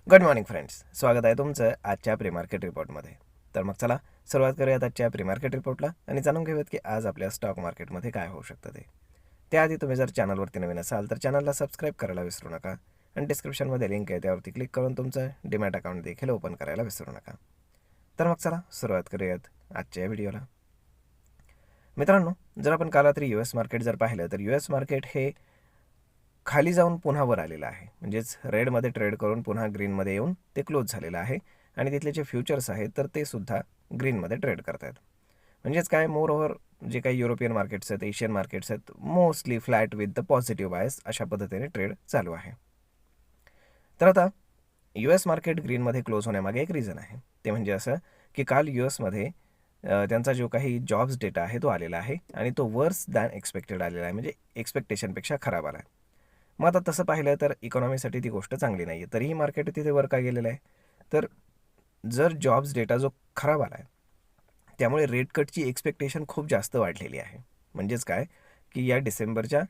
Good morning friends, स्वागत आहे तुमचं आजच्या प्री मार्केट रिपोर्टमध्ये. तर मग चला सुरुवात करूयात आजच्या प्री मार्केट रिपोर्टला आणि जाणून घेऊयात की आज आपल्या स्टॉक मार्केटमध्ये काय होऊ शकतं ते. त्याआधी तुम्ही जर चॅनलवरती नवीन असाल तर चॅनलला सबस्क्राईब करायला विसरू नका आणि डिस्क्रिप्शनमध्ये लिंक आहे त्यावरती क्लिक करून तुमचं डीमॅट अकाउंट देखील ओपन करायला विसरू नका. तर मग चला सुरुवात करूयात आजच्या व्हिडिओला. मित्रांनो, जर आपण काल रात्री US मार्केट जर पाहिलं तर US मार्केट हे खाली जाऊन पुन्हा वर आलेलं आहे. म्हणजेच रेडमध्ये ट्रेड करून पुन्हा ग्रीनमध्ये येऊन ते क्लोज झालेलं आहे आणि तिथले जे फ्युचर्स आहेत तर ते सुद्धा ग्रीनमध्ये ट्रेड करत आहेत. म्हणजेच काय, मोर ओव्हर जे काही युरोपियन मार्केट्स आहेत, एशियन मार्केट्स आहेत, mostly flat with the positive bias अशा पद्धतीने ट्रेड चालू आहे. तर आता US मार्केट ग्रीनमध्ये क्लोज होण्यामागे एक रिझन आहे. ते म्हणजे असं की काल USमध्ये त्यांचा जो काही जॉब्स डेटा आहे तो आलेला आहे आणि तो वर्स दॅन एक्सपेक्टेड आलेला आहे. म्हणजे एक्सपेक्टेशनपेक्षा खराब आला आहे. मग आता तसं पाहिलं तर इकॉनॉमीसाठी ती गोष्ट चांगली नाही आहे. तरीही मार्केट तिथे वर का गेलेलं आहे, तर जर जॉब्स डेटा जो खराब आला आहे त्यामुळे रेट कटची एक्सपेक्टेशन खूप जास्त वाढलेली आहे. म्हणजेच काय की या डिसेंबरच्या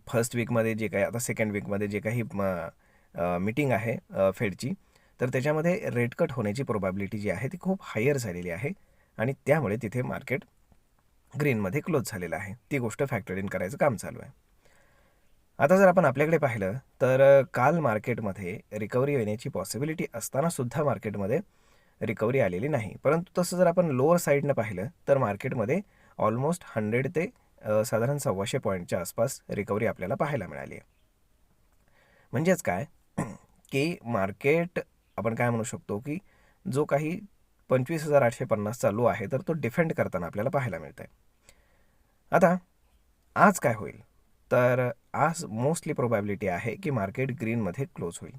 फर्स्ट वीकमध्ये जे काही, आता सेकंड वीकमध्ये जे काही मीटिंग आहे फेडची, तर त्याच्यामध्ये रेट कट होण्याची प्रोबॅबिलिटी जी आहे ती खूप हायर झालेली आहे आणि त्यामुळे तिथे मार्केट ग्रीनमध्ये क्लोज झालेलं आहे. ती गोष्ट फॅक्टर इन करायचं काम चालू आहे. आता जर आपण आपल्याकडे पाहिलं तर काल मार्केटमध्ये रिकव्हरी येण्याची पॉसिबिलिटी असताना सुद्धा मार्केटमध्ये रिकव्हरी आलेली नाही. परंतु तसं जर आपण लोअर साईडनं पाहिलं तर मार्केटमध्ये ऑलमोस्ट 100 ते साधारण 1,200 पॉईंटच्या आसपास रिकव्हरी आपल्याला पाहायला मिळाली आहे. म्हणजेच काय की मार्केट आपण काय म्हणू शकतो की जो काही 25,850चा लो आहे तर तो डिफेंड करताना आपल्याला पाहायला मिळत आहे. आता आज काय होईल, तर आज मोस्टली प्रोबॅबिलिटी आहे की मार्केट ग्रीनमध्ये क्लोज होईल,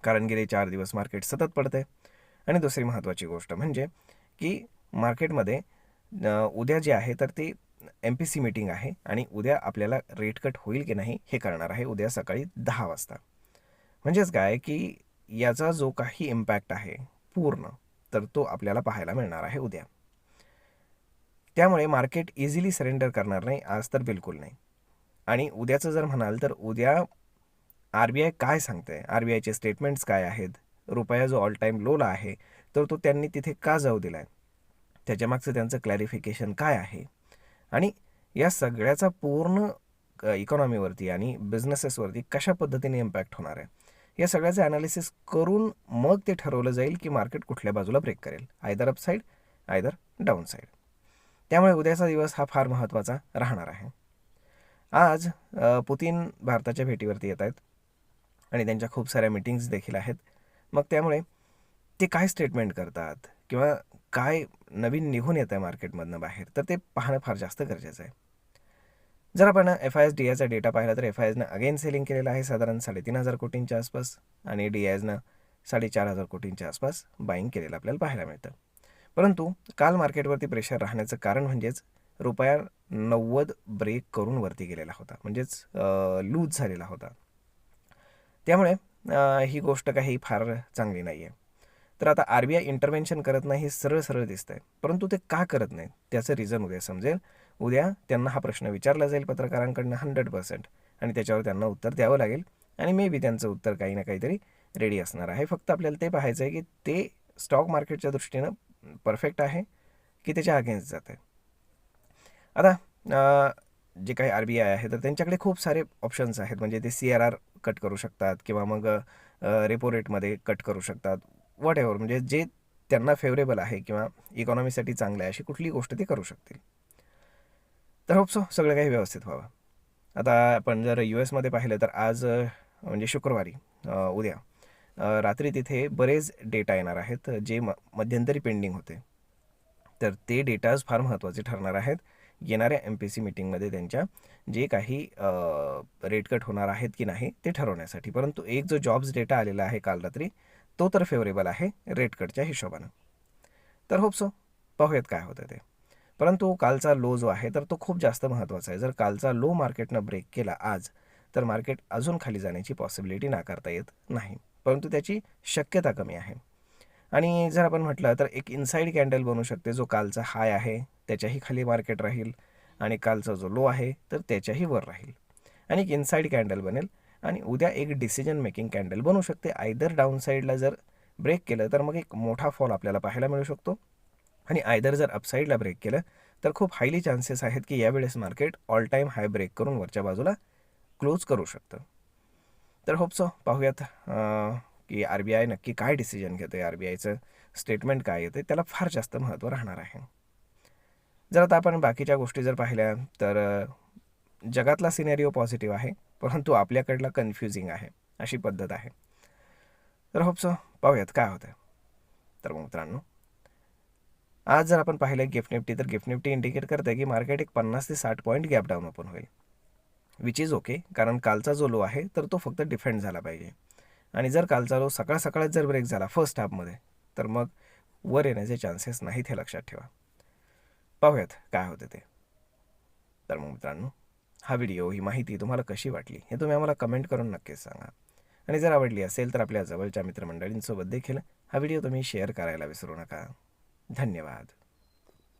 कारण गेले 4 दिवस मार्केट सतत पडते. आणि दुसरी महत्त्वाची गोष्ट म्हणजे की मार्केटमध्ये उद्या जे आहे तर ती MPC मीटिंग आहे आणि उद्या आपल्याला रेट कट होईल की नाही हे कळणार आहे उद्या सकाळी 10 वाजता. म्हणजेच काय की याचा जो काही इम्पॅक्ट आहे पूर्ण, तर तो आपल्याला पाहायला मिळणार आहे उद्या. त्यामुळे मार्केट इझिली सरेंडर करणार नाही आज, तर बिलकुल नाही. आणि उद्याचं जर म्हणाल तर उद्या RBI काय सांगते, RBIचे स्टेटमेंट्स काय आहेत, रुपया जो ऑल टाईम लोला आहे तर तो त्यांनी तिथे का जाऊ दिला आहे, त्याच्यामागचं त्यांचं क्लॅरिफिकेशन काय आहे आणि या सगळ्याचा पूर्ण इकॉनॉमीवरती आणि बिझनेसेसवरती कशा पद्धतीने इम्पॅक्ट होणार आहे, या सगळ्याचं ॲनालिसिस करून मग ते ठरवलं जाईल की मार्केट कुठल्या बाजूला ब्रेक करेल, either upside either down side. त्यामुळे उद्याचा दिवस हा फार महत्त्वाचा राहणार आहे. आज पुतिन भारताच्या भेटीवरती येत आहेत आणि त्यांच्या खूप साऱ्या मीटिंग्स देखील आहेत. मग त्यामुळे ते काय स्टेटमेंट करतात किंवा काय नवीन निघून येतं आहे मार्केटमधनं बाहेर, तर ते पाहणं फार जास्त गरजेचं आहे. जर आपण FIS DIचा डेटा पाहिला तर FISनं अगेन सेलिंग केलेलं आहे साधारण 3,500 कोटींच्या आसपास आणि DIजनं 4,500 कोटींच्या आसपास बाईंग केलेलं आपल्याला पाहायला मिळतं. परंतु काल मार्केटवरती प्रेशर राहण्याचं कारण म्हणजेच रुपया 90 ब्रेक करून वरती गेलेला होता, म्हणजेच लूज झालेला होता. त्यामुळे ही गोष्ट काही फार चांगली नाही आहे. तर आता RBI इंटरव्हेन्शन करत नाही हे सरळ सरळ दिसतं आहे, परंतु ते का करत नाहीत त्याचं रिझन उद्या समजेल. उद्या त्यांना हा प्रश्न विचारला जाईल पत्रकारांकडनं 100% आणि त्याच्यावर त्यांना उत्तर द्यावं लागेल आणि मे बी त्यांचं उत्तर काही ना काहीतरी रेडी असणार आहे. फक्त आपल्याला ते पाहायचं आहे की ते स्टॉक मार्केटच्या दृष्टीनं परफेक्ट आहे की त्याच्या अगेन्स्ट जात आहे. आता जे काही RBI आहे तर त्यांच्याकडे खूप सारे ऑप्शन्स आहेत. म्हणजे ते CRR कट करू शकतात किंवा मग रेपो रेटमध्ये कट करू शकतात, वॉट एव्हर, म्हणजे जे त्यांना फेवरेबल आहे किंवा इकॉनॉमीसाठी चांगलं आहे अशी कुठलीही गोष्ट ते करू शकतील. तर होप सो सगळं काही व्यवस्थित व्हावं. आता आपण जर US पाहिलं तर आज म्हणजे शुक्रवारी उद्या रात्री तिथे बरेच डेटा येणार आहेत जे मध्यंतरी पेंडिंग होते. तर ते डेटाज फार महत्त्वाचे ठरणार आहेत येणाऱ्या MPC मीटिंगमध्ये त्यांच्या जे काही रेट कट होणार आहेत की नाही ते ठरवण्यासाठी. परंतु एक जो जॉब्स डेटा आलेला आहे काल रात्री तो तर फेवरेबल आहे रेट कटच्या हिशोबानं. तर होप सो पाहूयात काय होतं ते. परंतु कालचा लो जो आहे तर तो खूप जास्त महत्त्वाचा आहे. जर कालचा लो मार्केटनं ब्रेक केला आज तर मार्केट अजून खाली जाण्याची पॉसिबिलिटी नाकारता येत नाही, परंतु त्याची शक्यता कमी आहे. आणि जर आपण म्हटलं तर एक इनसाईड कॅन्डल बनू शकते, जो कालचा हाय आहे त्याच्याही खाली मार्केट राहील आणि कालचा जो लो आहे तर त्याच्याही वर राहील आणि एक इनसाईड कॅन्डल बनेल आणि उद्या एक डिसिजन मेकिंग कॅन्डल बनू शकते. आयदर डाऊन साईडला जर ब्रेक केलं तर मग एक मोठा फॉल आपल्याला पाहायला मिळू शकतो, आणि आयदर जर अपसाईडला ब्रेक केलं तर खूप हायली चान्सेस आहेत की यावेळेस मार्केट ऑल टाईम हाय ब्रेक करून वरच्या बाजूला क्लोज करू शकतं. तर होप सो पाहूयात की RBI नक्की काय डिसिजन घेतं आहे, RBIचं स्टेटमेंट काय येते त्याला फार जास्त महत्त्व राहणार आहे. जर आता आपण बाकीच्या गोष्टी जर पाहिल्या तर जगातला सिनेरिओ पॉझिटिव्ह आहे, परंतु आपल्याकडला कन्फ्युजिंग आहे, अशी पद्धत आहे. तर होप सो पाहूयात काय होतं. तर मग मित्रांनो, आज जर आपण पाहिलं गिफ्ट निफ्टी, तर गिफ्ट निफ्टी इंडिकेट करतं आहे की मार्केट एक 50 ते 60 पॉईंट गॅप डाऊन ओपन होईल, विच इज ओके, कारण कालचा जो लो आहे तर तो फक्त डिफेंड झाला पाहिजे. आणि जर कालचा लो सकाळ सकाळच जर ब्रेक झाला फर्स्ट हाफमध्ये तर मग वर येण्याचे चान्सेस नाहीत, हे लक्षात ठेवा. पाहूयात काय होते ते. तर मग मित्रांनो, हा व्हिडिओ, ही माहिती तुम्हाला कशी वाटली हे तुम्ही आम्हाला कमेंट करून नक्कीच सांगा. आणि जर आवडली असेल तर आपल्या जवळच्या मित्रमंडळींसोबत देखील हा व्हिडिओ तुम्ही शेअर करायला विसरू नका. धन्यवाद.